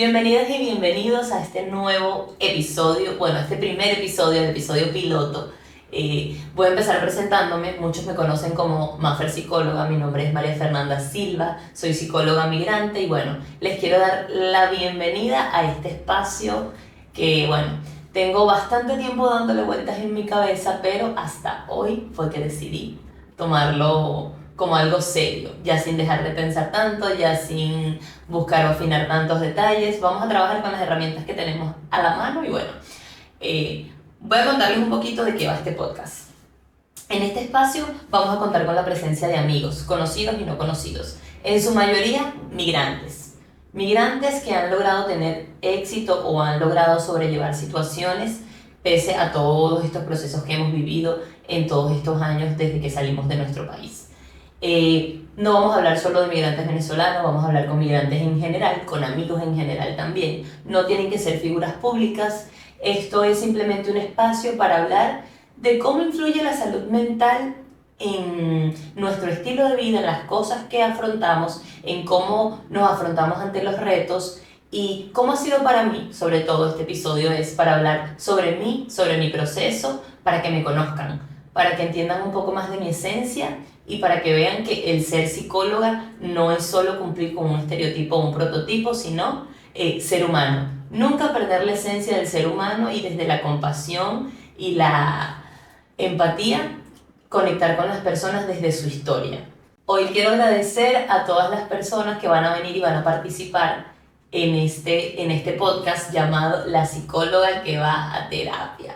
Bienvenidas y bienvenidos a este nuevo episodio, bueno, este primer episodio, el episodio piloto. Voy a empezar presentándome, muchos me conocen como Maffer Psicóloga, mi nombre es María Fernanda Silva, soy psicóloga migrante y bueno, les quiero dar la bienvenida a este espacio que bueno, tengo bastante tiempo dándole vueltas en mi cabeza, pero hasta hoy fue que decidí tomarlo como algo serio, ya sin dejar de pensar tanto, ya sin buscar o afinar tantos detalles. Vamos a trabajar con las herramientas que tenemos a la mano y bueno, voy a contarles un poquito de qué va este podcast. En este espacio vamos a contar con la presencia de amigos, conocidos y no conocidos, en su mayoría migrantes. Migrantes que han logrado tener éxito o han logrado sobrellevar situaciones pese a todos estos procesos que hemos vivido en todos estos años desde que salimos de nuestro país. No vamos a hablar solo de migrantes venezolanos, vamos a hablar con migrantes en general, con amigos en general también. No tienen que ser figuras públicas, esto es simplemente un espacio para hablar de cómo influye la salud mental en nuestro estilo de vida, en las cosas que afrontamos, en cómo nos afrontamos ante los retos y cómo ha sido para mí, sobre todo este episodio es para hablar sobre mí, sobre mi proceso, para que me conozcan, para que entiendan un poco más de mi esencia y para que vean que el ser psicóloga no es solo cumplir con un estereotipo o un prototipo, sino ser humano. Nunca perder la esencia del ser humano y desde la compasión y la empatía conectar con las personas desde su historia. Hoy quiero agradecer a todas las personas que van a venir y van a participar en este podcast llamado La psicóloga que va a terapia.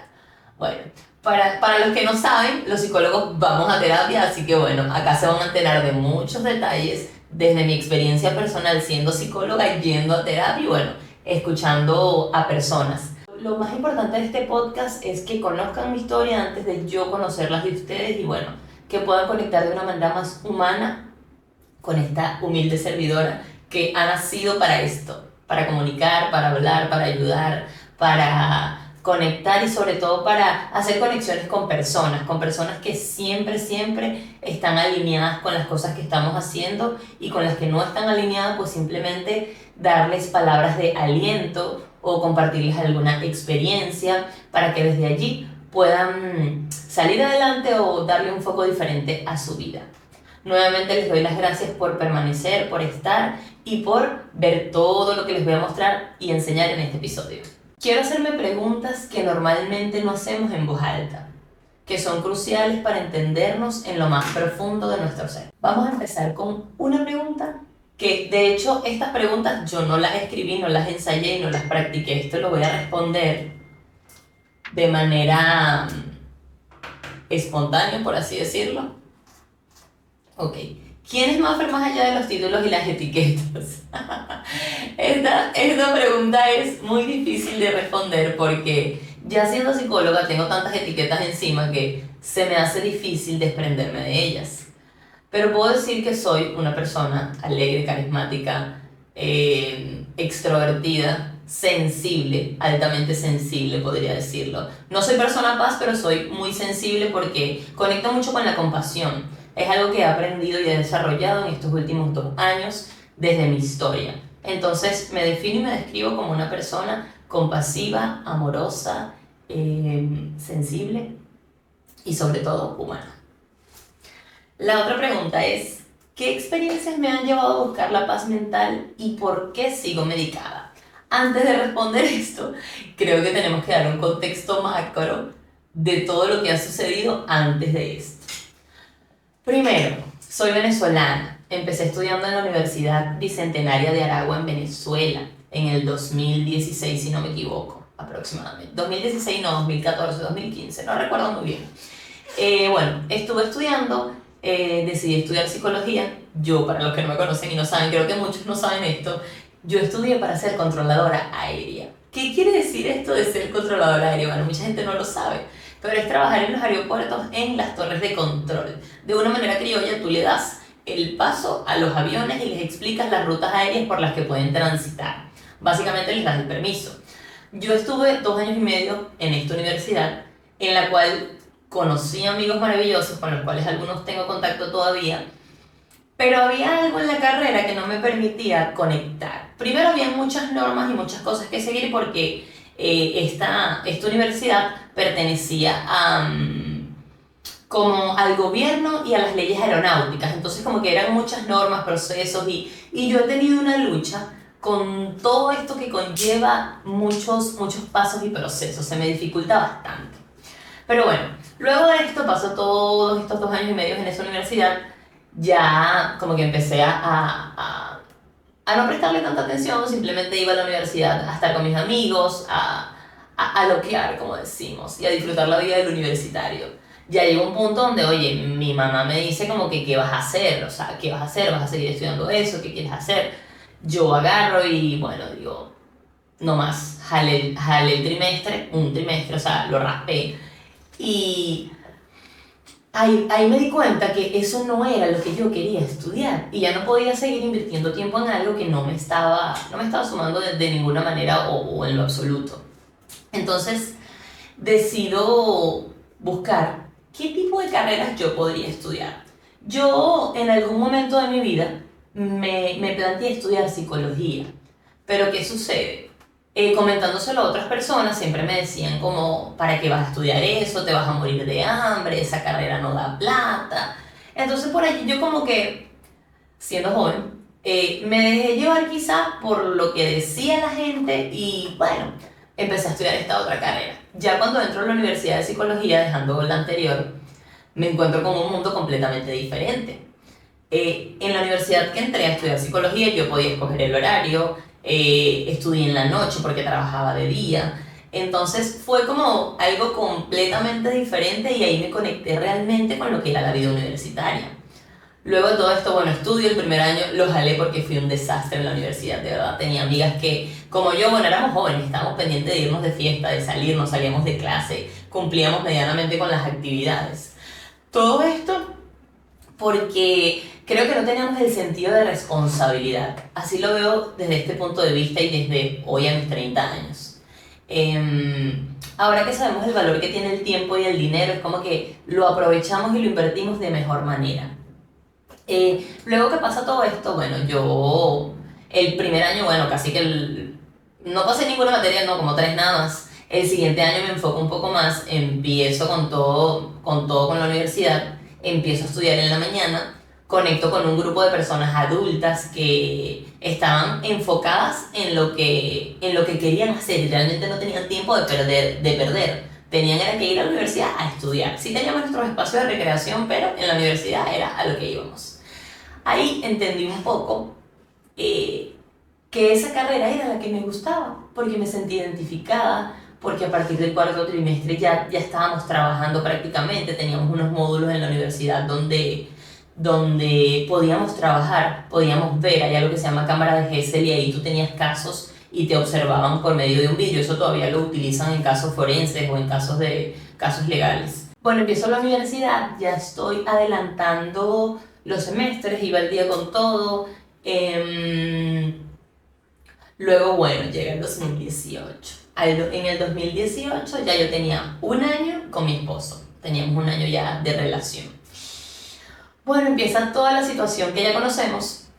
Bueno, para los que no saben, los psicólogos vamos a terapia, así que bueno, acá se van a enterar de muchos detalles desde mi experiencia personal siendo psicóloga, yendo a terapia y bueno, escuchando a personas. Lo más importante de este podcast es que conozcan mi historia antes de yo conocerlas de ustedes y bueno, que puedan conectar de una manera más humana con esta humilde servidora que ha nacido para esto, para comunicar, para hablar, para ayudar, para conectar y sobre todo para hacer conexiones con personas que siempre están alineadas con las cosas que estamos haciendo y con las que no están alineadas pues simplemente darles palabras de aliento o compartirles alguna experiencia para que desde allí puedan salir adelante o darle un foco diferente a su vida. Nuevamente les doy las gracias por permanecer, por estar y por ver todo lo que les voy a mostrar y enseñar en este episodio. Quiero hacerme preguntas que normalmente no hacemos en voz alta, que son cruciales para entendernos en lo más profundo de nuestro ser. Vamos a empezar con una pregunta que, de hecho, estas preguntas yo no las escribí, no las ensayé y no las practiqué. Esto lo voy a responder de manera espontánea, por así decirlo. Ok. ¿Quién es Maffer más allá de los títulos y las etiquetas? Esta pregunta es muy difícil de responder porque ya siendo psicóloga tengo tantas etiquetas encima que se me hace difícil desprenderme de ellas. Pero puedo decir que soy una persona alegre, carismática, extrovertida, sensible, altamente sensible podría decirlo. No soy persona paz, pero soy muy sensible porque conecto mucho con la compasión. Es algo que he aprendido y he desarrollado en estos últimos 2 años desde mi historia. Entonces me defino y me describo como una persona compasiva, amorosa, sensible y sobre todo humana. La otra pregunta es, ¿qué experiencias me han llevado a buscar la paz mental y por qué sigo medicada? Antes de responder esto, creo que tenemos que dar un contexto macro de todo lo que ha sucedido antes de esto. Primero, soy venezolana. Empecé estudiando en la Universidad Bicentenaria de Aragua en Venezuela en el 2016, si no me equivoco, aproximadamente. 2016, no, 2014, 2015, no recuerdo muy bien. Bueno, estuve estudiando, decidí estudiar psicología. Yo, para los que no me conocen y no saben, creo que muchos no saben esto, yo estudié para ser controladora aérea. ¿Qué quiere decir esto de ser controladora aérea? Bueno, mucha gente no lo sabe, pero es trabajar en los aeropuertos en las torres de control. De una manera criolla, tú le das el paso a los aviones y les explicas las rutas aéreas por las que pueden transitar. Básicamente les das el permiso. Yo estuve 2 años y medio en esta universidad, en la cual conocí amigos maravillosos, con los cuales algunos tengo contacto todavía, Pero había algo en la carrera que no me permitía conectar. Primero había muchas normas y muchas cosas que seguir porque esta universidad pertenecía como al gobierno y a las leyes aeronáuticas. Entonces como que eran muchas normas, procesos y yo he tenido una lucha con todo esto que conlleva muchos pasos y procesos. Se me dificulta bastante. Pero bueno, luego de esto pasó todos estos 2 años y medio en esa universidad, ya como que empecé a no prestarle tanta atención, simplemente iba a la universidad a estar con mis amigos, a loquear, como decimos, y a disfrutar la vida del universitario. Ya llegó un punto donde, oye, mi mamá me dice como que, ¿qué vas a hacer? O sea, ¿qué vas a hacer? ¿Vas a seguir estudiando eso? ¿Qué quieres hacer? Yo agarro y, bueno, digo, no más, jalé el trimestre, un trimestre, o sea, lo raspé. Y ahí me di cuenta que eso no era lo que yo quería estudiar y ya no podía seguir invirtiendo tiempo en algo que no me estaba sumando de ninguna manera o en lo absoluto. Entonces decido buscar qué tipo de carreras yo podría estudiar. Yo en algún momento de mi vida me planteé estudiar psicología, pero ¿qué sucede? Comentándoselo a otras personas, siempre me decían como, ¿para qué vas a estudiar eso? Te vas a morir de hambre, esa carrera no da plata. Entonces por allí yo como que, siendo joven, me dejé llevar quizá por lo que decía la gente y bueno, empecé a estudiar esta otra carrera. Ya cuando entro a la Universidad de Psicología, dejando la anterior, me encuentro con un mundo completamente diferente. En la universidad que entré a estudiar psicología yo podía escoger el horario, estudié en la noche porque trabajaba de día, entonces fue como algo completamente diferente y ahí me conecté realmente con lo que era la vida universitaria. Luego de todo esto, bueno, estudio el primer año, lo jalé porque fui un desastre en la universidad, de verdad. Tenía amigas que, como yo, bueno, éramos jóvenes, estábamos pendientes de irnos de fiesta, de salir, nos salíamos de clase, cumplíamos medianamente con las actividades. Todo esto porque creo que no teníamos el sentido de responsabilidad. Así lo veo desde este punto de vista y desde hoy a mis 30 años. Ahora que sabemos el valor que tiene el tiempo y el dinero, es como que lo aprovechamos y lo invertimos de mejor manera. Luego que pasa todo esto, bueno, yo el primer año, bueno, casi que no pasé ninguna materia, no, como 3 nada más. El siguiente año me enfoco un poco más, empiezo con la universidad, empiezo a estudiar en la mañana, conecto con un grupo de personas adultas que estaban enfocadas en lo que querían hacer y realmente no tenían tiempo de perder. Tenían era que ir a la universidad a estudiar. Sí teníamos nuestros espacios de recreación, pero en la universidad era a lo que íbamos. Ahí entendí un poco que esa carrera era la que me gustaba, porque me sentí identificada, porque a partir del cuarto trimestre ya estábamos trabajando prácticamente, teníamos unos módulos en la universidad donde podíamos trabajar, podíamos ver, hay algo que se llama cámara de Gesell y ahí tú tenías casos y te observaban por medio de un vídeo, eso todavía lo utilizan en casos forenses o en casos legales. Bueno, empiezo la universidad, ya estoy adelantando los semestres, iba al día con todo. Luego, bueno, llega el 2018. En el 2018 ya yo tenía un año con mi esposo, teníamos un año ya de relación. Bueno, empieza toda la situación que ya conocemos,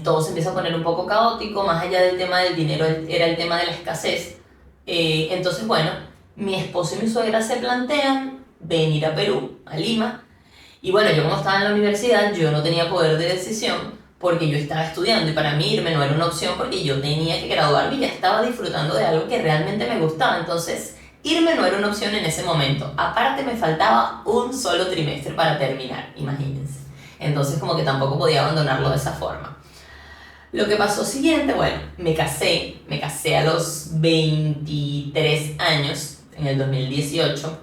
todo se empieza a poner un poco caótico, más allá del tema del dinero era el tema de la escasez. Entonces, bueno, mi esposo y mi suegra se plantean venir a Perú, a Lima, y bueno, yo como estaba en la universidad, yo no tenía poder de decisión porque yo estaba estudiando y para mí irme no era una opción porque yo tenía que graduarme y ya estaba disfrutando de algo que realmente me gustaba, entonces irme no era una opción en ese momento. Aparte me faltaba un solo trimestre para terminar, imagínense. Entonces como que tampoco podía abandonarlo de esa forma. Lo que pasó siguiente, bueno, me casé a los 23 años, en el 2018.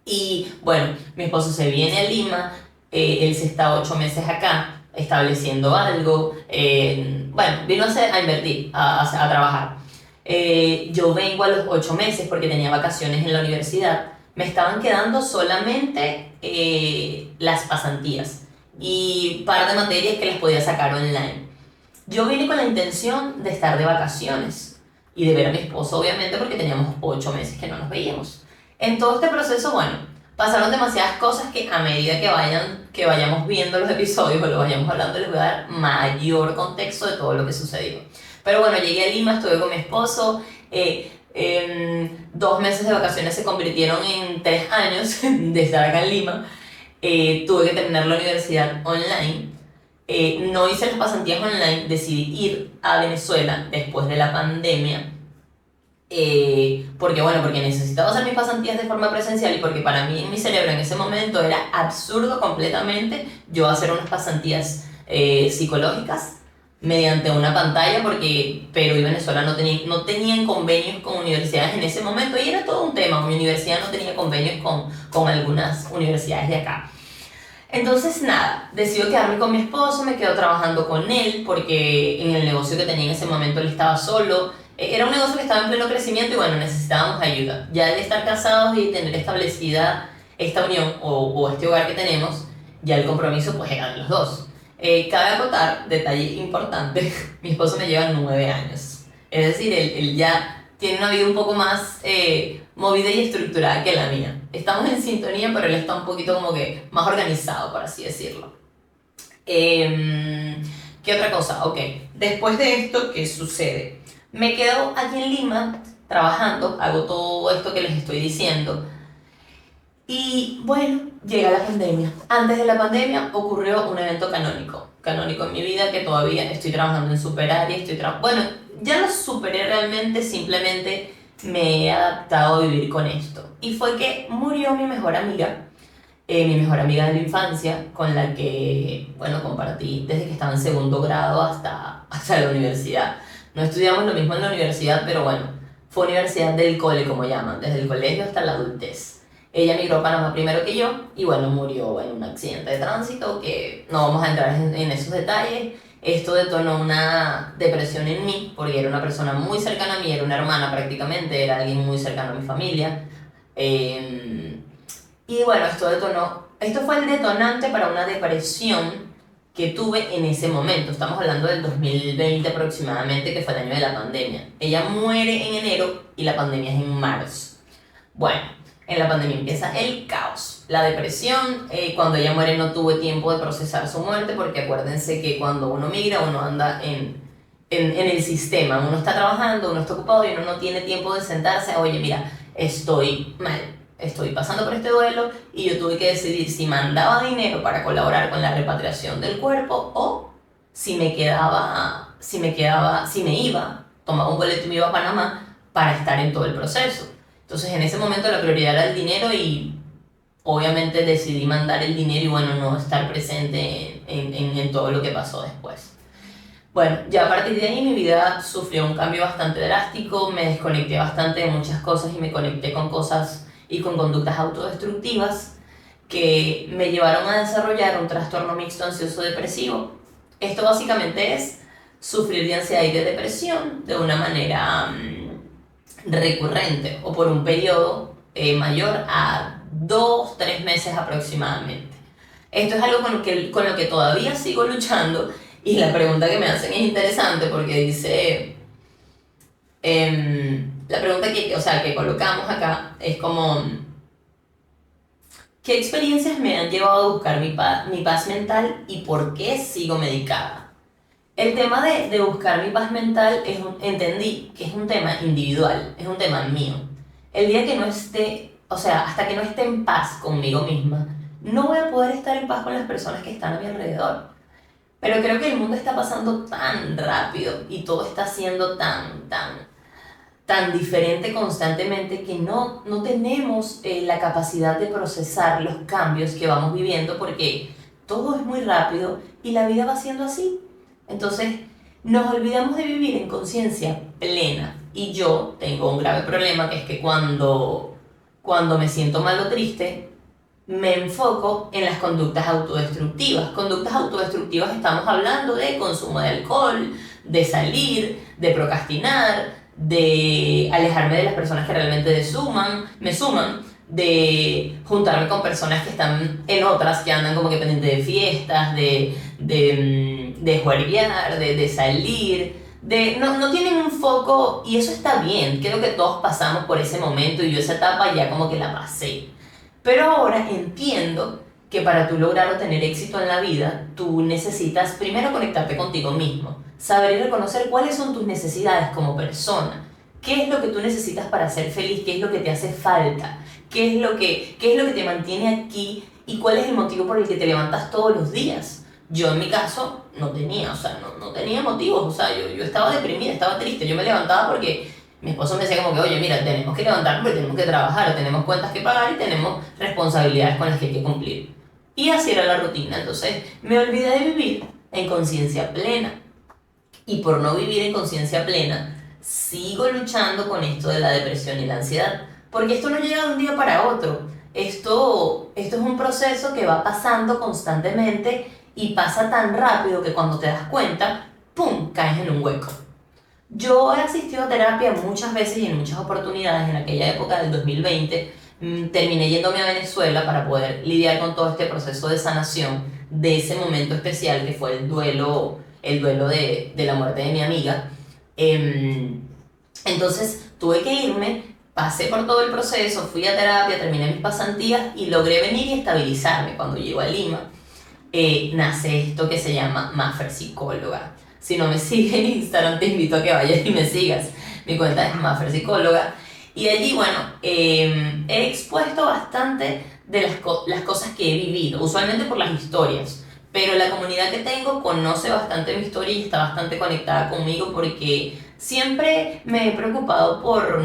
Y bueno, mi esposo se viene a Lima, él se está 8 meses acá, estableciendo algo, bueno, vino a invertir, a trabajar. Yo vengo a los 8 meses porque tenía vacaciones en la universidad, me estaban quedando solamente las pasantías y un par de materias que las podía sacar online. Yo vine con la intención de estar de vacaciones y de ver a mi esposo, obviamente, porque teníamos 8 meses que no nos veíamos. En todo este proceso, bueno, pasaron demasiadas cosas que a medida que vayamos viendo los episodios o lo vayamos hablando, les voy a dar mayor contexto de todo lo que sucedió. Pero bueno, llegué a Lima, estuve con mi esposo, 2 meses de vacaciones se convirtieron en 3 años de estar acá en Lima. Tuve que terminar la universidad online. No hice las pasantías online, decidí ir a Venezuela después de la pandemia. Porque necesitaba hacer mis pasantías de forma presencial y porque para mí en mi cerebro en ese momento era absurdo completamente yo hacer unas pasantías psicológicas mediante una pantalla porque Perú y Venezuela no tenían convenios con universidades en ese momento y era todo un tema. Mi universidad no tenía convenios con algunas universidades de acá. Entonces nada, decido quedarme con mi esposo, me quedo trabajando con él porque en el negocio que tenía en ese momento él estaba solo. Era un negocio que estaba en pleno crecimiento y bueno, necesitábamos ayuda. Ya de estar casados y tener establecida esta unión o este hogar que tenemos, ya el compromiso pues era de los dos. Cabe acotar, detalle importante, mi esposo me lleva 9 años. Es decir, él ya tiene una vida un poco más movida y estructurada que la mía. Estamos en sintonía, pero él está un poquito como que más organizado, por así decirlo. ¿Qué otra cosa? Ok, después de esto, ¿qué sucede? Me quedo aquí en Lima trabajando, hago todo esto que les estoy diciendo. Y bueno, llega la pandemia. Antes de la pandemia ocurrió un evento canónico en mi vida que todavía estoy trabajando en superar y bueno, ya lo superé realmente, simplemente me he adaptado a vivir con esto. Y fue que murió mi mejor amiga de la infancia, con la que, bueno, compartí desde que estaba en segundo grado hasta la universidad. No estudiamos lo mismo en la universidad, pero bueno, fue universidad del cole, como llaman, desde el colegio hasta la adultez. Ella migró a Panamá primero que yo y bueno, murió en un accidente de tránsito que no vamos a entrar en esos detalles. Esto detonó una depresión en mí porque era una persona muy cercana a mí, era una hermana prácticamente, era alguien muy cercano a mi familia. Y bueno, esto fue el detonante para una depresión que tuve en ese momento. Estamos hablando del 2020 aproximadamente, que fue el año de la pandemia. Ella muere en enero y la pandemia es en marzo. Bueno, en la pandemia empieza el caos, la depresión. Cuando ella muere no tuve tiempo de procesar su muerte porque acuérdense que cuando uno migra uno anda en el sistema, uno está trabajando, uno está ocupado y uno no tiene tiempo de sentarse. Oye, mira, estoy mal, estoy pasando por este duelo y yo tuve que decidir si mandaba dinero para colaborar con la repatriación del cuerpo o si me iba, tomaba un boleto y me iba a Panamá para estar en todo el proceso. Entonces en ese momento la prioridad era el dinero y obviamente decidí mandar el dinero y bueno, no estar presente en todo lo que pasó después. Bueno, ya a partir de ahí mi vida sufrió un cambio bastante drástico, me desconecté bastante de muchas cosas y me conecté con cosas y con conductas autodestructivas que me llevaron a desarrollar un trastorno mixto ansioso depresivo. Esto básicamente es sufrir de ansiedad y de depresión de una manera recurrente o por un periodo mayor a 2-3 meses aproximadamente. Esto es algo con lo que todavía sigo luchando y la pregunta que me hacen es interesante porque dice, la pregunta que colocamos acá es como, ¿qué experiencias me han llevado a buscar mi paz mental y por qué sigo medicada? El tema de buscar mi paz mental entendí que es un tema individual, es un tema mío. El día que no esté, hasta que no esté en paz conmigo misma, no voy a poder estar en paz con las personas que están a mi alrededor. Pero creo que el mundo está pasando tan rápido y todo está siendo tan diferente constantemente que no tenemos la capacidad de procesar los cambios que vamos viviendo porque todo es muy rápido y la vida va siendo así. Entonces nos olvidamos de vivir en conciencia plena y yo tengo un grave problema que es que cuando me siento mal o triste me enfoco en las conductas autodestructivas. Conductas autodestructivas estamos hablando de consumo de alcohol, de salir, de procrastinar, de alejarme de las personas que realmente me suman, de juntarme con personas que están en otras, que andan como que pendientes de fiestas, de juerguear, de salir, no tienen un foco y eso está bien. Creo que todos pasamos por ese momento y yo esa etapa ya como que la pasé. Pero ahora entiendo que para tú lograr o tener éxito en la vida, tú necesitas primero conectarte contigo mismo, saber y reconocer cuáles son tus necesidades como persona, qué es lo que tú necesitas para ser feliz, qué es lo que te hace falta, qué es lo que te mantiene aquí y cuál es el motivo por el que te levantas todos los días. Yo en mi caso no tenía, o sea, no tenía motivos, o sea, yo estaba deprimida, estaba triste, yo me levantaba porque mi esposo me decía como que, oye, mira, tenemos que levantarnos porque tenemos que trabajar, tenemos cuentas que pagar y tenemos responsabilidades con las que hay que cumplir. Y así era la rutina, entonces me olvidé de vivir en conciencia plena. Y por no vivir en conciencia plena, sigo luchando con esto de la depresión y la ansiedad, porque esto no llega de un día para otro. Esto es un proceso que va pasando constantemente y pasa tan rápido que cuando te das cuenta, ¡pum!, caes en un hueco. Yo he asistido a terapia muchas veces y en muchas oportunidades en aquella época del 2020. Terminé yéndome a Venezuela para poder lidiar con todo este proceso de sanación de ese momento especial que fue el duelo de la muerte de mi amiga. Entonces tuve que irme, pasé por todo el proceso, fui a terapia, terminé mis pasantías y logré venir y estabilizarme. Cuando llego a Lima, nace esto que se llama Maffer Psicóloga. Si no me sigues en Instagram, te invito a que vayas y me sigas. Mi cuenta es Maffer Psicóloga. Y allí, bueno, he expuesto bastante de las cosas que he vivido, usualmente por las historias. Pero la comunidad que tengo conoce bastante mi historia y está bastante conectada conmigo porque siempre me he preocupado por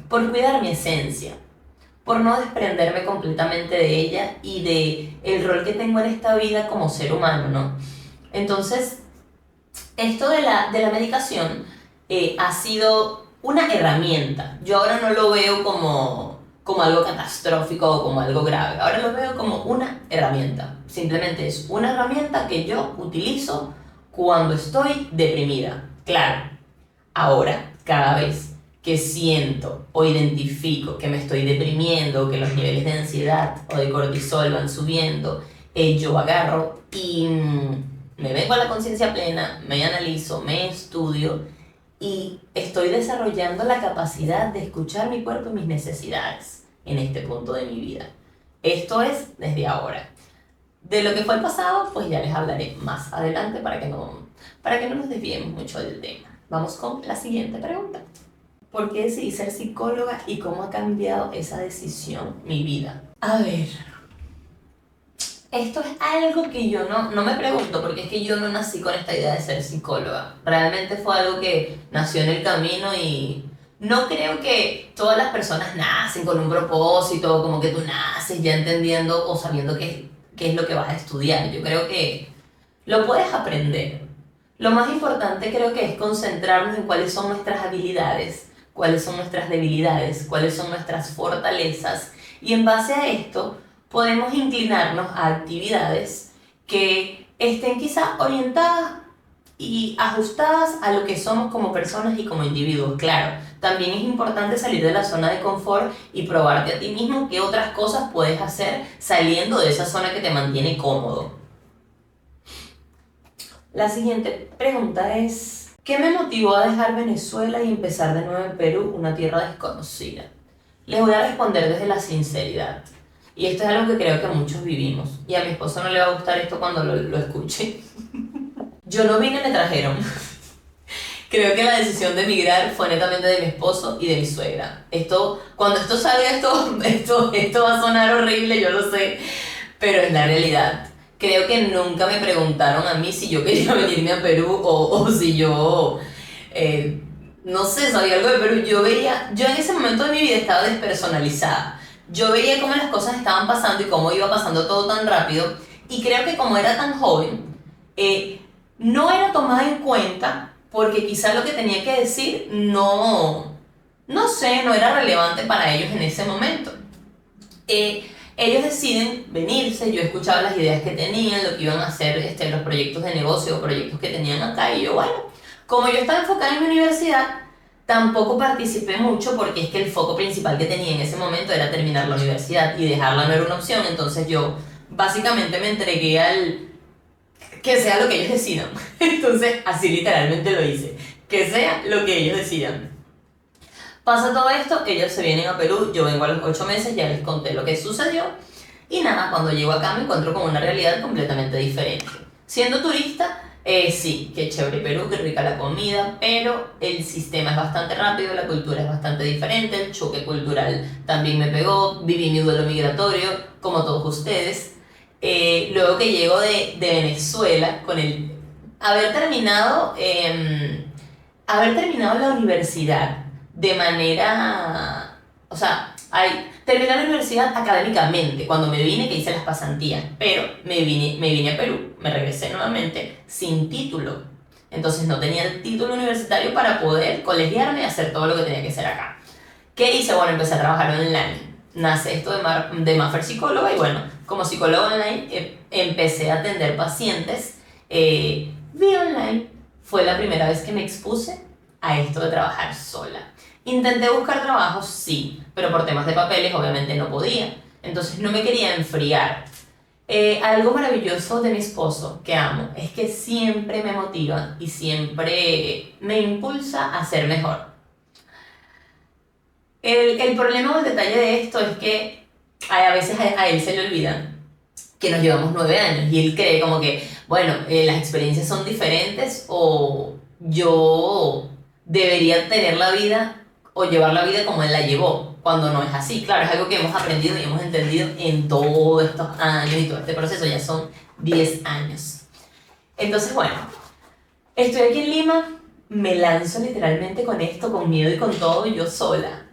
cuidar mi esencia, por no desprenderme completamente de ella y de el rol que tengo en esta vida como ser humano, ¿no? Entonces, esto de la medicación ha sido una herramienta. Yo ahora no lo veo como algo catastrófico o como algo grave. Ahora lo veo como una herramienta. Simplemente es una herramienta que yo utilizo cuando estoy deprimida. Claro, ahora, cada vez que siento o identifico que me estoy deprimiendo, que los niveles de ansiedad o de cortisol van subiendo, yo agarro y me vengo a la conciencia plena, me analizo, me estudio y estoy desarrollando la capacidad de escuchar mi cuerpo y mis necesidades en este punto de mi vida. Esto es desde ahora. De lo que fue el pasado, pues ya les hablaré más adelante para que no nos desviemos mucho del tema. Vamos con la siguiente pregunta. ¿Por qué decidí ser psicóloga y cómo ha cambiado esa decisión mi vida? A ver, esto es algo que yo no me pregunto, porque es que yo no nací con esta idea de ser psicóloga. Realmente fue algo que nació en el camino y no creo que todas las personas nacen con un propósito, como que tú naces ya entendiendo o sabiendo qué es lo que vas a estudiar. Yo creo que lo puedes aprender. Lo más importante creo que es concentrarnos en cuáles son nuestras habilidades, cuáles son nuestras debilidades, cuáles son nuestras fortalezas y en base a esto podemos inclinarnos a actividades que estén quizá orientadas y ajustadas a lo que somos como personas y como individuos. Claro, también es importante salir de la zona de confort y probarte a ti mismo qué otras cosas puedes hacer saliendo de esa zona que te mantiene cómodo. La siguiente pregunta es, ¿qué me motivó a dejar Venezuela y empezar de nuevo en Perú, una tierra desconocida? Les voy a responder desde la sinceridad. Y esto es algo que creo que muchos vivimos. Y a mi esposo no le va a gustar esto cuando lo escuche. Yo no vine, me trajeron. Creo que la decisión de emigrar fue netamente de mi esposo y de mi suegra. Cuando esto salga, esto va a sonar horrible, yo lo sé, pero es la realidad. Creo que nunca me preguntaron a mí si yo quería venirme a Perú o si yo, no sé, sabía algo de Perú. Yo en ese momento de mi vida estaba despersonalizada. Yo veía cómo las cosas estaban pasando y cómo iba pasando todo tan rápido. Y creo que como era tan joven, no era tomada en cuenta porque quizá lo que tenía que decir no sé, no era relevante para ellos en ese momento. Ellos deciden venirse, yo escuchaba las ideas que tenían, lo que iban a hacer, los proyectos de negocio o proyectos que tenían acá y yo, bueno, como yo estaba enfocada en mi universidad, tampoco participé mucho porque es que el foco principal que tenía en ese momento era terminar la universidad y dejarla no era una opción, entonces yo básicamente me entregué al que sea lo que ellos decidan. Entonces así literalmente lo hice, que sea lo que ellos decidan. Pasa todo esto, ellos se vienen a Perú, yo vengo a los 8 meses, ya les conté lo que sucedió Y nada, cuando llego acá me encuentro con una realidad completamente diferente. Siendo turista, sí, qué chévere Perú, qué rica la comida, pero el sistema es bastante rápido, la cultura es bastante diferente, el choque cultural también me pegó, viví mi duelo migratorio, como todos ustedes. Luego que llego de Venezuela, con el haber terminado la universidad de manera, o sea, terminé la universidad académicamente cuando me vine, que hice las pasantías, pero me vine a Perú, me regresé nuevamente sin título. Entonces no tenía el título universitario para poder colegiarme y hacer todo lo que tenía que hacer acá. ¿Qué hice? Bueno, empecé a trabajar online. Nace esto de Maffer Psicóloga y bueno, como psicóloga online empecé a atender pacientes vía online. Fue la primera vez que me expuse a esto de trabajar sola. Intenté buscar trabajo, sí, pero por temas de papeles obviamente no podía. Entonces no me quería enfriar. Algo maravilloso de mi esposo, que amo, es que siempre me motiva y siempre me impulsa a ser mejor. El problema o el detalle de esto es que a veces a él se le olvida que nos llevamos 9 años y él cree como que, bueno, las experiencias son diferentes o yo debería tener la vida o llevar la vida como él la llevó, cuando no es así. Claro, es algo que hemos aprendido y hemos entendido en todos estos años y todo este proceso, ya son 10 años. Entonces, bueno, estoy aquí en Lima, me lanzo literalmente con esto, con miedo y con todo, yo sola.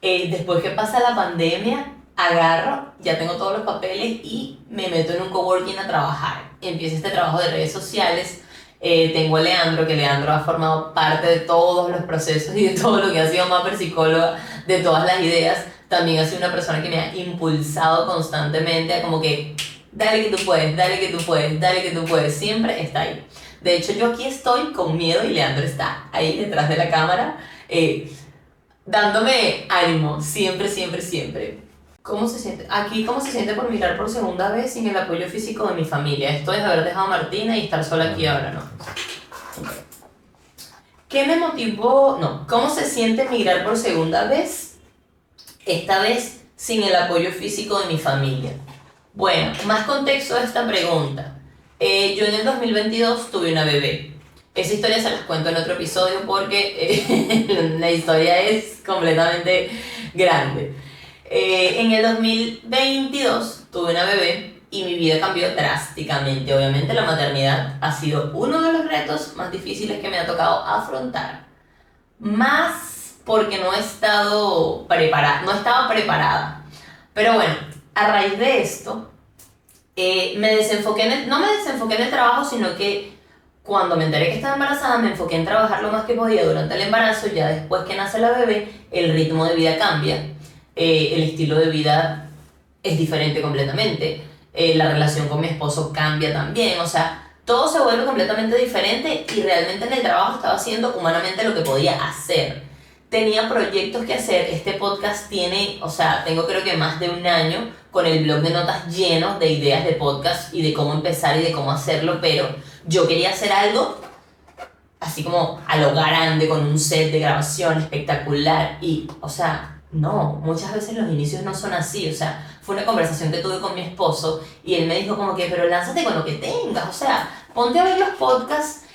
Después que pasa la pandemia, agarro, ya tengo todos los papeles y me meto en un coworking a trabajar. Empiezo este trabajo de redes sociales. Tengo a Leandro, que Leandro ha formado parte de todos los procesos y de todo lo que ha sido Mapper Psicóloga, de todas las ideas. También ha sido una persona que me ha impulsado constantemente a como que, dale que tú puedes, dale que tú puedes, dale que tú puedes. Siempre está ahí. De hecho, yo aquí estoy con miedo y Leandro está ahí detrás de la cámara. Dándome ánimo, siempre, siempre, siempre. ¿Cómo se siente? Aquí, ¿cómo se siente por migrar por segunda vez sin el apoyo físico de mi familia? Esto es haber dejado a Martina y estar sola aquí ahora, ¿no? ¿Qué me motivó? No. ¿Cómo se siente migrar por segunda vez? Esta vez sin el apoyo físico de mi familia. Bueno, más contexto a esta pregunta. Yo en el 2022 tuve una bebé. Esa historia se las cuento en otro episodio porque la historia es completamente grande. En el 2022 tuve una bebé y mi vida cambió drásticamente. Obviamente la maternidad ha sido uno de los retos más difíciles que me ha tocado afrontar. Más porque no estaba preparada. Pero bueno, a raíz de esto, no me desenfoqué en el trabajo, sino que cuando me enteré que estaba embarazada, me enfoqué en trabajar lo más que podía durante el embarazo. Ya después que nace la bebé, el ritmo de vida cambia, el estilo de vida es diferente completamente, la relación con mi esposo cambia también, o sea, todo se vuelve completamente diferente y realmente en el trabajo estaba haciendo humanamente lo que podía hacer. Tenía proyectos que hacer, este podcast tiene, o sea, tengo creo que más de un año con el blog de notas lleno de ideas de podcast y de cómo empezar y de cómo hacerlo, pero yo quería hacer algo así como a lo grande, con un set de grabación espectacular y, o sea, no, muchas veces los inicios no son así, o sea, fue una conversación que tuve con mi esposo y él me dijo como que, pero lánzate con lo que tengas, o sea, ponte a ver los podcasts,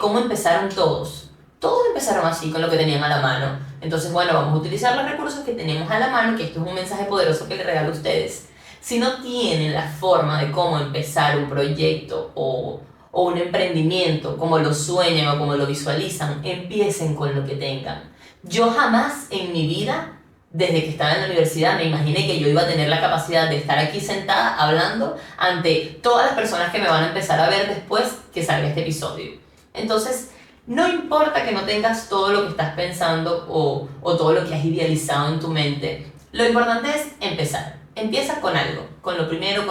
cómo empezaron todos. Todos empezaron así, con lo que tenían a la mano. Entonces, bueno, vamos a utilizar los recursos que tenemos a la mano, que esto es un mensaje poderoso que les regalo a ustedes. Si no tienen la forma de cómo empezar un proyecto o un emprendimiento, como lo sueñan o como lo visualizan, empiecen con lo que tengan. Yo jamás en mi vida, desde que estaba en la universidad, me imaginé que yo iba a tener la capacidad de estar aquí sentada hablando ante todas las personas que me van a empezar a ver después que salga este episodio. Entonces, no importa que no tengas todo lo que estás pensando o todo lo que has idealizado en tu mente, lo importante es empezar. Empieza con algo, con lo primero,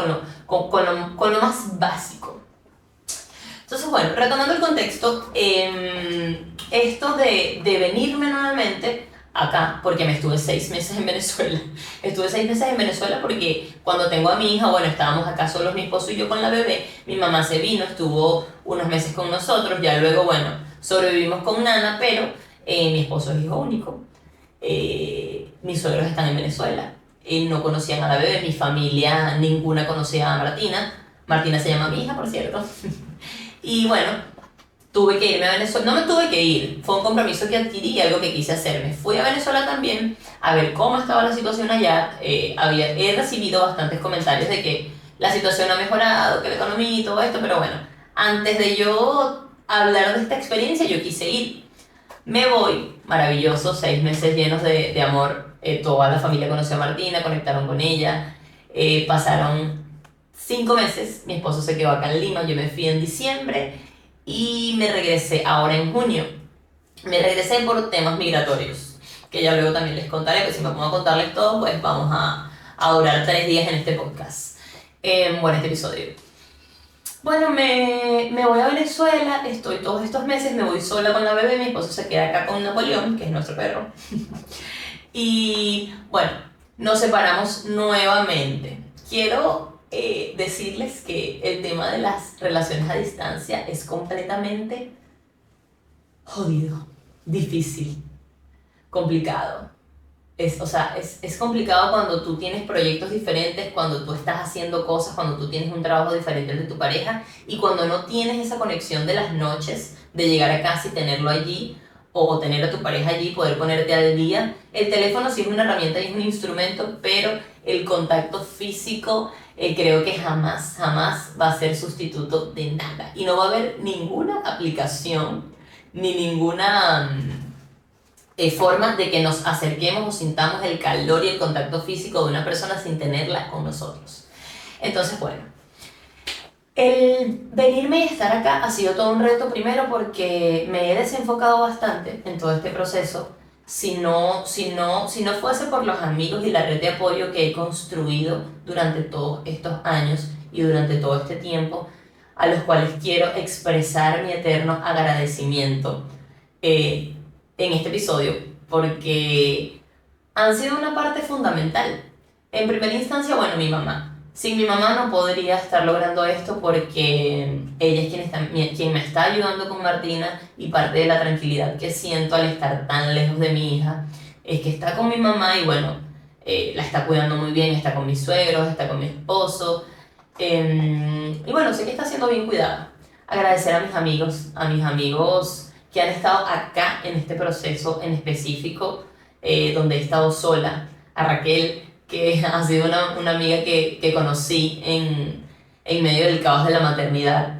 con lo más básico. Entonces, bueno, retomando el contexto, esto de venirme nuevamente acá, porque me estuve 6 meses en Venezuela. Estuve 6 meses en Venezuela porque cuando tengo a mi hija, bueno, estábamos acá solos mi esposo y yo con la bebé, mi mamá se vino, estuvo unos meses con nosotros, ya luego, bueno, sobrevivimos con Nana, pero mi esposo es hijo único, mis suegros están en Venezuela, no conocían a la bebé, mi familia ninguna conocía a Martina. Martina se llama mi hija, por cierto. Y bueno, tuve que irme a Venezuela. No me tuve que ir, fue un compromiso que adquirí y algo que quise hacer. Me fui a Venezuela también a ver cómo estaba la situación allá. He recibido bastantes comentarios de que la situación ha mejorado, que la economía y todo esto, pero bueno, antes de yo hablar de esta experiencia, yo quise ir. Me voy, maravilloso, 6 meses llenos de amor. Toda la familia conoció a Martina, conectaron con ella. Pasaron 5 meses, mi esposo se quedó acá en Lima, yo me fui en diciembre y me regresé ahora en junio. Me regresé por temas migratorios, que ya luego también les contaré, que si me pongo a contarles todo, pues vamos a durar 3 días en este podcast, bueno, este episodio. Bueno, me voy a Venezuela, estoy todos estos meses, me voy sola con la bebé, mi esposo se queda acá con Napoleón, que es nuestro perro. Y bueno, nos separamos nuevamente. Quiero decirles que el tema de las relaciones a distancia es completamente jodido, difícil, complicado. Es complicado cuando tú tienes proyectos diferentes, cuando tú estás haciendo cosas, cuando tú tienes un trabajo diferente al de tu pareja y cuando no tienes esa conexión de las noches, de llegar a casa y tenerlo allí o tener a tu pareja allí, poder ponerte al día. El teléfono sí es una herramienta y es un instrumento, pero el contacto físico creo que jamás, jamás va a ser sustituto de nada. Y no va a haber ninguna aplicación ni ninguna forma de que nos acerquemos o sintamos el calor y el contacto físico de una persona sin tenerla con nosotros. Entonces, bueno, el venirme y estar acá ha sido todo un reto, primero porque me he desenfocado bastante en todo este proceso. Si no fuese por los amigos y la red de apoyo que he construido durante todos estos años y durante todo este tiempo, a los cuales quiero expresar mi eterno agradecimiento en este episodio, porque han sido una parte fundamental. En primera instancia, bueno, mi mamá. Sin mi mamá no podría estar logrando esto porque ella es quien me está ayudando con Martina y parte de la tranquilidad que siento al estar tan lejos de mi hija es que está con mi mamá y bueno, la está cuidando muy bien, está con mis suegros, está con mi esposo y bueno, sé que está siendo bien cuidada. Agradecer a mis amigos que han estado acá en este proceso en específico, donde he estado sola, a Raquel, que ha sido una amiga que conocí en medio del caos de la maternidad,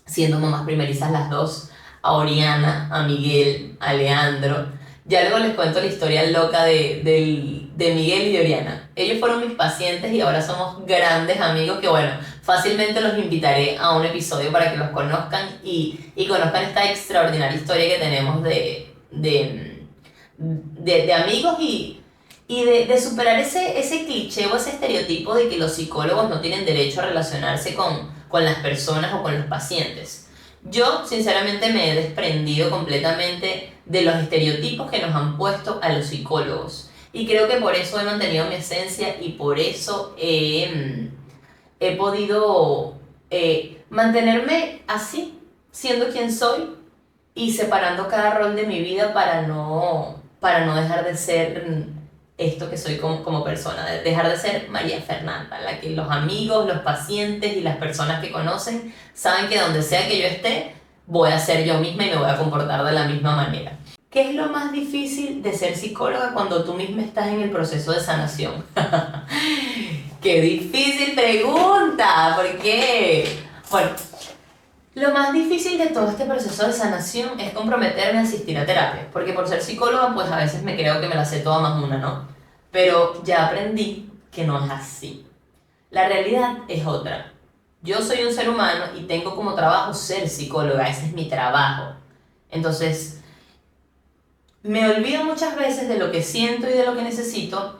siendo mamás primerizas las dos, a Oriana, a Miguel, a Leandro. Ya luego les cuento la historia loca de Miguel y de Oriana. Ellos fueron mis pacientes y ahora somos grandes amigos que bueno, fácilmente los invitaré a un episodio para que los conozcan y conozcan esta extraordinaria historia que tenemos de amigos y de superar ese cliché o ese estereotipo de que los psicólogos no tienen derecho a relacionarse con las personas o con los pacientes. Yo, sinceramente, me he desprendido completamente de los estereotipos que nos han puesto a los psicólogos. Y creo que por eso he mantenido mi esencia y por eso he podido mantenerme así, siendo quien soy y separando cada rol de mi vida para no dejar de ser esto que soy como persona, de dejar de ser María Fernanda, la que los amigos, los pacientes y las personas que conocen saben que donde sea que yo esté, voy a ser yo misma y me voy a comportar de la misma manera. ¿Qué es lo más difícil de ser psicóloga cuando tú misma estás en el proceso de sanación? ¡Qué difícil pregunta! ¿Por qué? Bueno, lo más difícil de todo este proceso de sanación es comprometerme a asistir a terapia, porque por ser psicóloga pues a veces me creo que me la sé toda más una, ¿no? Pero ya aprendí que no es así. La realidad es otra. Yo soy un ser humano y tengo como trabajo ser psicóloga, ese es mi trabajo. Entonces, me olvido muchas veces de lo que siento y de lo que necesito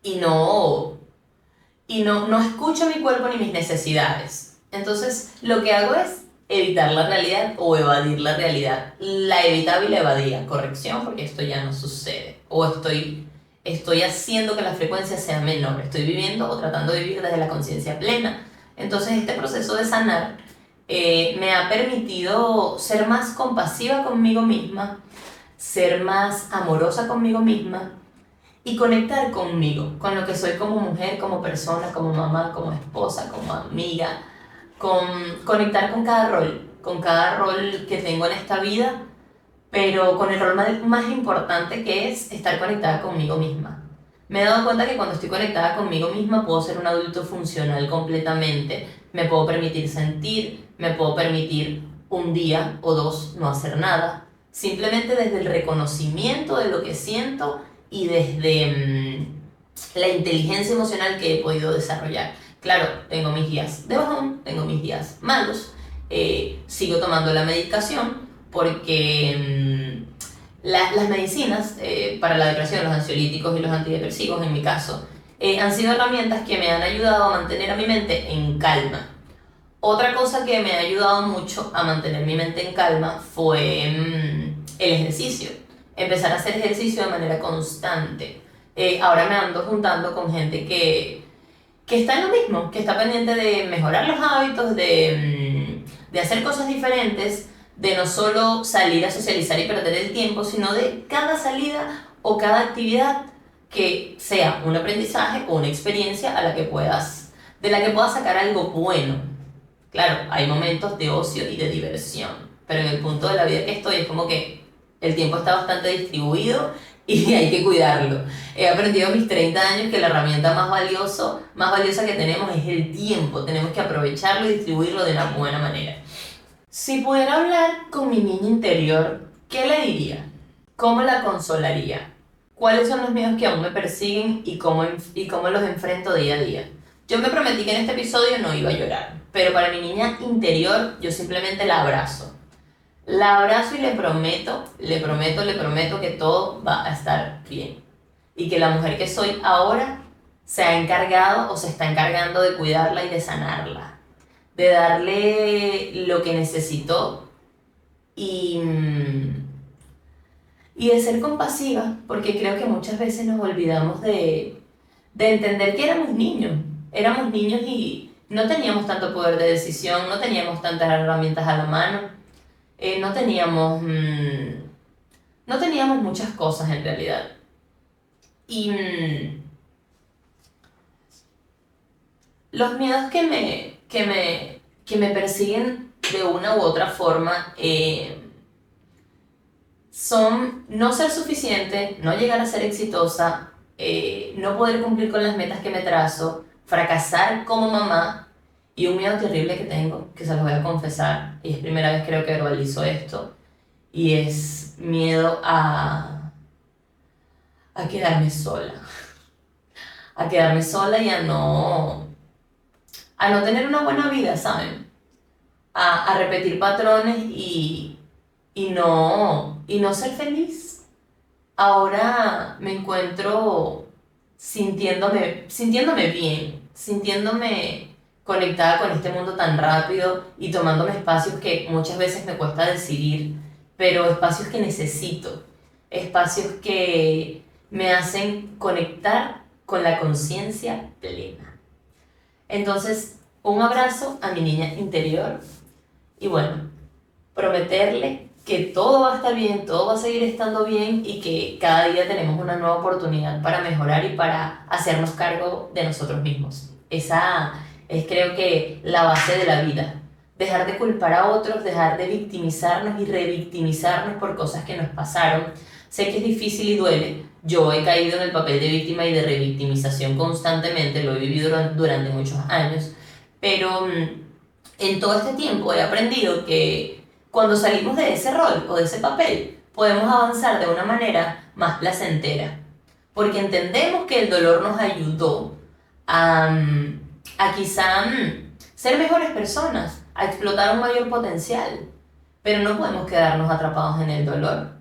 y no escucho mi cuerpo ni mis necesidades. Entonces, lo que hago es evitar la realidad o evadir la realidad. La evitaba y la evadía. Corrección, porque esto ya no sucede. O estoy haciendo que la frecuencia sea menor. Estoy viviendo o tratando de vivir desde la conciencia plena. Entonces, este proceso de sanar me ha permitido ser más compasiva conmigo misma, ser más amorosa conmigo misma y conectar conmigo, con lo que soy como mujer, como persona, como mamá, como esposa, como amiga, conectar con cada rol que tengo en esta vida, pero con el rol más importante, que es estar conectada conmigo misma. Me he dado cuenta que cuando estoy conectada conmigo misma puedo ser un adulto funcional completamente, me puedo permitir sentir, me puedo permitir un día o dos no hacer nada, simplemente desde el reconocimiento de lo que siento y desde la inteligencia emocional que he podido desarrollar. Claro, tengo mis días de bajón, tengo mis días malos, sigo tomando la medicación porque las medicinas para la depresión, los ansiolíticos y los antidepresivos en mi caso, han sido herramientas que me han ayudado a mantener a mi mente en calma. Otra cosa que me ha ayudado mucho a mantener mi mente en calma fue el ejercicio. Empezar a hacer ejercicio de manera constante. Ahora me ando juntando con gente que está en lo mismo, que está pendiente de mejorar los hábitos, de hacer cosas diferentes, de no solo salir a socializar y perder el tiempo, sino de cada salida o cada actividad que sea un aprendizaje o una experiencia de la que puedas sacar algo bueno. Claro, hay momentos de ocio y de diversión, pero en el punto de la vida que estoy es como que el tiempo está bastante distribuido y hay que cuidarlo. He aprendido a mis 30 años que la herramienta más valiosa que tenemos es el tiempo. Tenemos que aprovecharlo y distribuirlo de una buena manera. Si pudiera hablar con mi niña interior, ¿qué le diría? ¿Cómo la consolaría? ¿Cuáles son los miedos que aún me persiguen y cómo los enfrento día a día? Yo me prometí que en este episodio no iba a llorar, pero para mi niña interior yo simplemente la abrazo. La abrazo y le prometo que todo va a estar bien. Y que la mujer que soy ahora se ha encargado o se está encargando de cuidarla y de sanarla, de darle lo que necesitó y, y de ser compasiva, porque creo que muchas veces nos olvidamos de entender que éramos niños y no teníamos tanto poder de decisión, no teníamos tantas herramientas a la mano, no teníamos muchas cosas en realidad. Y los miedos que me persiguen de una u otra forma son no ser suficiente, no llegar a ser exitosa, no poder cumplir con las metas que me trazo, fracasar como mamá y un miedo terrible que tengo, que se los voy a confesar, y es primera vez creo que verbalizo esto, y es miedo a quedarme sola, a quedarme sola y a no tener una buena vida, ¿saben? A repetir patrones y no ser feliz. Ahora me encuentro sintiéndome bien, sintiéndome conectada con este mundo tan rápido y tomándome espacios que muchas veces me cuesta decidir, pero espacios que necesito, espacios que me hacen conectar con la conciencia plena. Entonces, un abrazo a mi niña interior y bueno, prometerle que todo va a estar bien, todo va a seguir estando bien y que cada día tenemos una nueva oportunidad para mejorar y para hacernos cargo de nosotros mismos. Esa es creo que la base de la vida. Dejar de culpar a otros, dejar de victimizarnos y revictimizarnos por cosas que nos pasaron. Sé que es difícil y duele. Yo he caído en el papel de víctima y de revictimización constantemente, lo he vivido durante muchos años, pero en todo este tiempo he aprendido que cuando salimos de ese rol o de ese papel, podemos avanzar de una manera más placentera, porque entendemos que el dolor nos ayudó a quizá ser mejores personas, a explotar un mayor potencial, pero no podemos quedarnos atrapados en el dolor,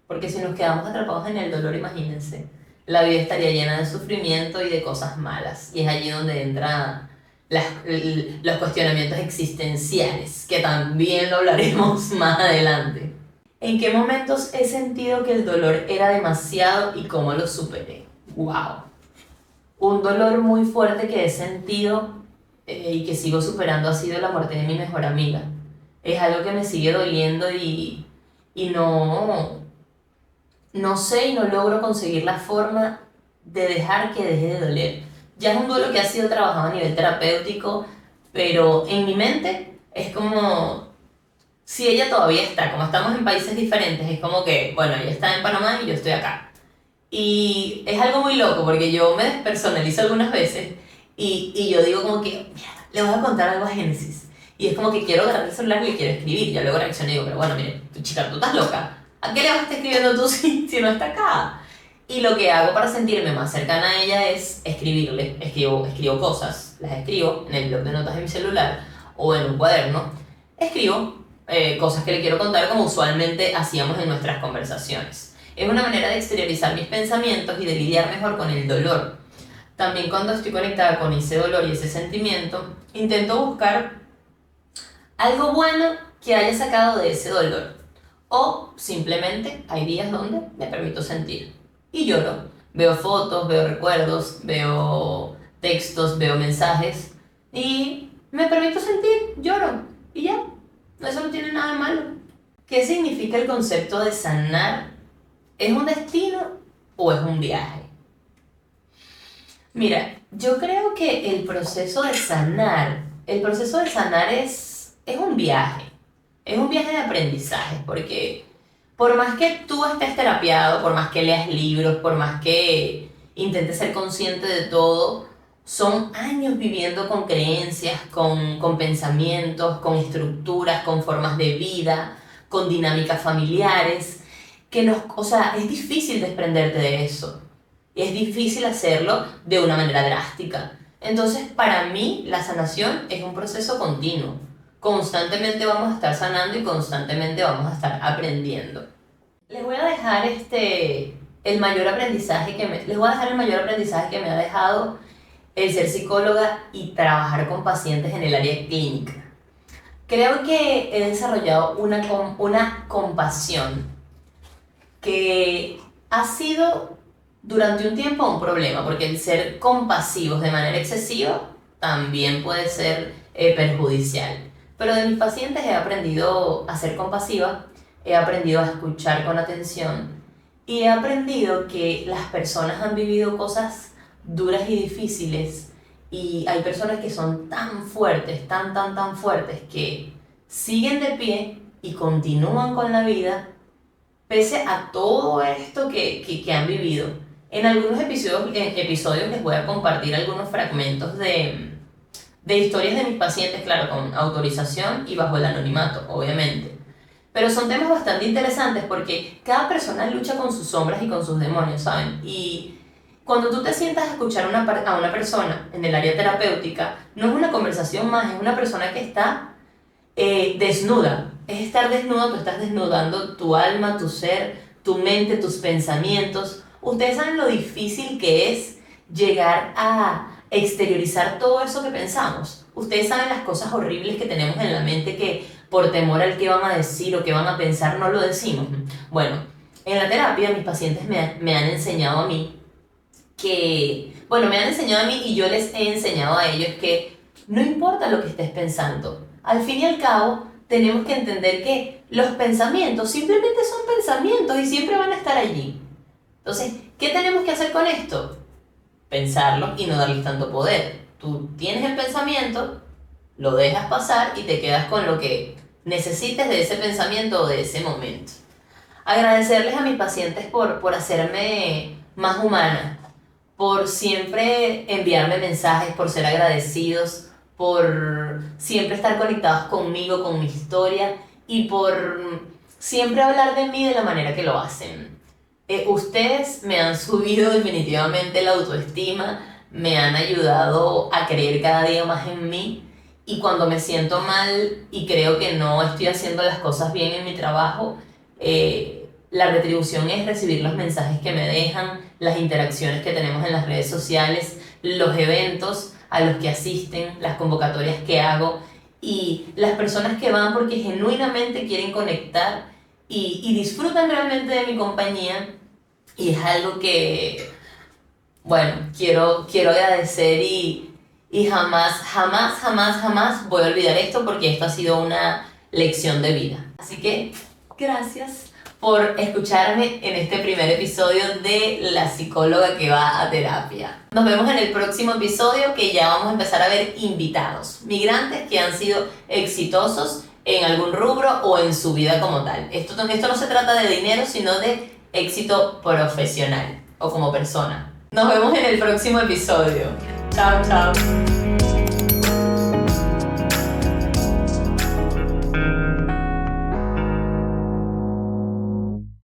porque si nos quedamos atrapados en el dolor, imagínense, la vida estaría llena de sufrimiento y de cosas malas, y es allí donde entra los cuestionamientos existenciales, que también lo hablaremos más adelante. ¿En qué momentos he sentido que el dolor era demasiado y cómo lo superé? ¡Wow! Un dolor muy fuerte que he sentido y que sigo superando ha sido la muerte de mi mejor amiga. Es algo que me sigue doliendo y no sé y no logro conseguir la forma de dejar que deje de doler. Ya es un duelo que ha sido trabajado a nivel terapéutico, pero en mi mente es como si ella todavía está, como estamos en países diferentes, es como que, bueno, ella está en Panamá y yo estoy acá. Y es algo muy loco porque yo me despersonalizo algunas veces y yo digo como que, mierda, le voy a contar algo a Génesis. Y es como que quiero agarrar el celular y le quiero escribir. Ya luego reacciono y digo, pero bueno, mire, tu chica, tú estás loca. ¿A qué le vas a estar escribiendo tú si no está acá? Y lo que hago para sentirme más cercana a ella es escribirle. Escribo cosas, las escribo en el blog de notas de mi celular o en un cuaderno. Escribo cosas que le quiero contar como usualmente hacíamos en nuestras conversaciones. Es una manera de exteriorizar mis pensamientos y de lidiar mejor con el dolor. También cuando estoy conectada con ese dolor y ese sentimiento, intento buscar algo bueno que haya sacado de ese dolor. O simplemente hay días donde me permito sentir y lloro. Veo fotos, veo recuerdos, veo textos, veo mensajes y me permito sentir, lloro y ya. Eso no tiene nada de malo. ¿Qué significa el concepto de sanar? ¿Es un destino o es un viaje? Mira, yo creo que el proceso de sanar es un viaje. Es un viaje de aprendizaje, porque por más que tú estés terapiado, por más que leas libros, por más que intentes ser consciente de todo, son años viviendo con creencias, con pensamientos, con estructuras, con formas de vida, con dinámicas familiares, o sea, es difícil desprenderte de eso. Es difícil hacerlo de una manera drástica. Entonces, para mí, la sanación es un proceso continuo. Constantemente vamos a estar sanando y constantemente vamos a estar aprendiendo. Les voy a dejar el mayor aprendizaje les voy a dejar el mayor aprendizaje que me ha dejado el ser psicóloga y trabajar con pacientes en el área clínica. Creo que he desarrollado una compasión que ha sido durante un tiempo un problema, porque el ser compasivos de manera excesiva también puede ser perjudicial. Pero de mis pacientes he aprendido a ser compasiva, he aprendido a escuchar con atención y he aprendido que las personas han vivido cosas duras y difíciles y hay personas que son tan fuertes, tan fuertes que siguen de pie y continúan con la vida pese a todo esto que han vivido. En algunos episodios les voy a compartir algunos fragmentos de historias de mis pacientes, claro, con autorización y bajo el anonimato, obviamente. Pero son temas bastante interesantes porque cada persona lucha con sus sombras y con sus demonios, ¿saben? Y cuando tú te sientas a escuchar a una persona en el área terapéutica, no es una conversación más, es una persona que está desnuda. Es estar desnudo, tú estás desnudando tu alma, tu ser, tu mente, tus pensamientos. Ustedes saben lo difícil que es llegar a exteriorizar todo eso que pensamos. Ustedes saben las cosas horribles que tenemos en la mente que por temor al que van a decir o que van a pensar no lo decimos. Bueno, en la terapia mis pacientes me han enseñado a mí me han enseñado a mí y yo les he enseñado a ellos que no importa lo que estés pensando. Al fin y al cabo, tenemos que entender que los pensamientos simplemente son pensamientos y siempre van a estar allí. Entonces, ¿qué tenemos que hacer con esto? Pensarlo y no darles tanto poder. Tú tienes el pensamiento, lo dejas pasar y te quedas con lo que necesites de ese pensamiento o de ese momento. Agradecerles a mis pacientes por hacerme más humana, por siempre enviarme mensajes, por ser agradecidos, por siempre estar conectados conmigo, con mi historia y por siempre hablar de mí de la manera que lo hacen. Ustedes me han subido definitivamente la autoestima, me han ayudado a creer cada día más en mí y cuando me siento mal y creo que no estoy haciendo las cosas bien en mi trabajo, la retribución es recibir los mensajes que me dejan, las interacciones que tenemos en las redes sociales, los eventos a los que asisten, las convocatorias que hago y las personas que van porque genuinamente quieren conectar y disfrutan realmente de mi compañía y es algo que, bueno, quiero agradecer y jamás voy a olvidar esto porque esto ha sido una lección de vida. Así que gracias por escucharme en este primer episodio de La psicóloga que va a terapia. Nos vemos en el próximo episodio, que ya vamos a empezar a ver invitados, migrantes que han sido exitosos en algún rubro o en su vida como tal. Esto no se trata de dinero, sino de éxito profesional o como persona. Nos vemos en el próximo episodio. Chao, chao.